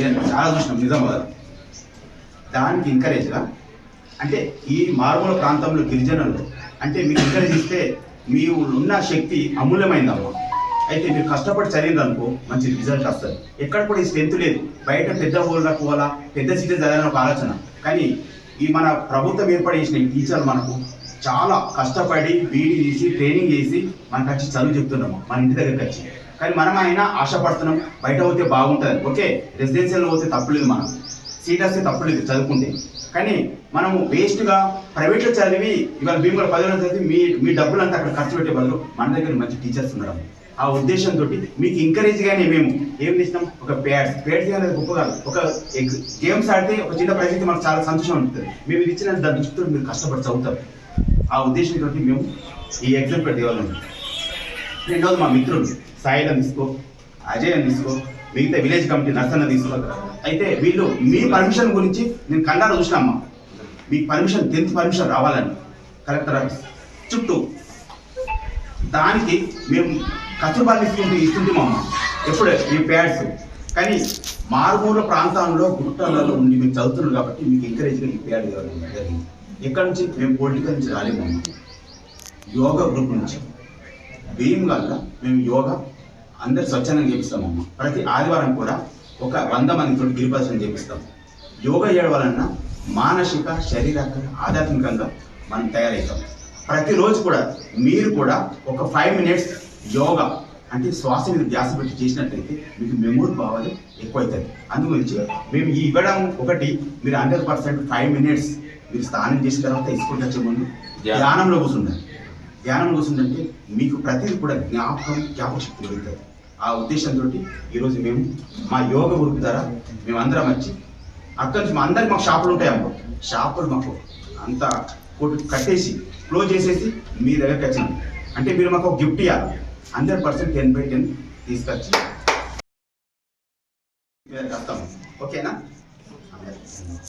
నేను చాలా చూసినాం నిజామాబాద్. దానికి ఎంకరేజ్గా అంటే ఈ మారుమూల ప్రాంతంలో గిరిజనులు అంటే మీకు ఎంకరేజ్ ఇస్తే మీ ఉన్న శక్తి అమూల్యమైందమ్మా. అయితే మీరు కష్టపడి చదివింది అనుకో మంచి రిజల్ట్ వస్తుంది. ఎక్కడ కూడా ఈ స్ట్రెంత్ లేదు. బయట పెద్ద ఊళ్ళ పోవాలా, పెద్ద సిటీ చదవాలని ఒక ఆలోచన. కానీ ఈ మన ప్రభుత్వం ఏర్పాటు చేసిన ఈ టీచర్లు మనకు చాలా కష్టపడి బీడీ తీసి ట్రైనింగ్ చేసి మనకు వచ్చి చదువు చెప్తున్నాము మన ఇంటి దగ్గరికి వచ్చి. కానీ మనం అయినా ఆశపడుతున్నాం బయట పోతే బాగుంటుంది. ఓకే, రెసిడెన్షియల్లో పోతే తప్పులేదు, మనం సీట్ వస్తే తప్పులేదు చదువుకుంటే. కానీ మనము వేస్ట్గా ప్రైవేట్లో చదివి ఇవాళ భీముల 10 చదివి మీ డబ్బులంతా అక్కడ ఖర్చు పెట్టే బదులు మన దగ్గర మంచి టీచర్స్ ఉన్నారు. ఆ ఉద్దేశంతో మీకు ఎంకరేజ్గానే మేము ఏం చేసినాం, ఒక ప్యాడ్స్ అనేది గొప్ప కాదు. ఒక గేమ్స్ ఆడితే ఒక చిన్న ప్రైజ్ అయితే మనకు చాలా సంతోషం ఉంటుంది. మేము ఇది ఇచ్చిన దాని దృష్టితో మీరు కష్టపడి చదువుతారు. ఆ ఉద్దేశంతో మేము ఈ ఎగ్జామ్ పెట్టేవాళ్ళం. రెండవది మా మిత్రులు సాయిలను తీసుకో, అజయ్ తీసుకో, మిగతా విలేజ్ కమిటీ నర్సన్న తీసుకో. అయితే వీళ్ళు మీ పర్మిషన్ గురించి నేను కళ్ళారా చూసినామ్మా. మీకు పర్మిషన్ 10th పర్మిషన్ రావాలని కలెక్టర్ ఆఫీస్ చుట్టూ దానికి మేము కష్టపడి ఇస్తుంటామమ్మ ఎప్పుడు ఈ ప్యాడ్స్. కానీ మారుమూల ప్రాంతాల్లో గుట్టలలో ఉండి మీకు చదువుతున్నారు కాబట్టి మీకు ఎంకరేజ్గా ఈ ప్యాడ్ జరిగింది. ఎక్కడి నుంచి మేము పొలిటికల్ నుంచి రాలేమమ్మ, యోగా గ్రూప్ నుంచి భీమ్గల్లా మేము యోగా అందరు స్వచ్ఛందంగా చేపిస్తామమ్మ. ప్రతి ఆదివారం కూడా ఒక 100 మందితో గిరిప్రదర్శన చేపిస్తాం. యోగా చేయడం వలన మానసిక శారీరక ఆధ్యాత్మికంగా మనం తయారవుతాం. ప్రతిరోజు కూడా మీరు కూడా ఒక 5 minutes యోగా అంటే శ్వాస మీద ధ్యాస పెట్టి చేసినట్లయితే మీకు మెమోరీ పవర్ ఎక్కువవుతుంది. అందుగురించి మేము ఈ ఇవ్వడం ఒకటి, మీరు 100% 5 minutes మీరు స్నానం చేసిన తర్వాత స్కూల్కి వచ్చే ముందు ధ్యానంలో కూర్చుంటారు. ధ్యానంలో కూర్చుంటే మీకు ప్రతిదీ కూడా జ్ఞాపకశక్తి పెరుగుతుంది. ఆ ఉద్దేశంతో ఈరోజు మేము మా యోగ గ్రూప్ ద్వారా మేము అందరం వచ్చి అక్కడి నుంచి అందరికి మాకు షాపులు ఉంటాయమ్మా. షాపులు మాకు అంతా కట్టేసి క్లోజ్ చేసేసి మీ దగ్గరికి వచ్చినాం. అంటే మీరు మాకు ఒక గిఫ్ట్ ఇవ్వాలి. 100% 10/10 తీసుకొచ్చి వస్తాము. ఓకేనా?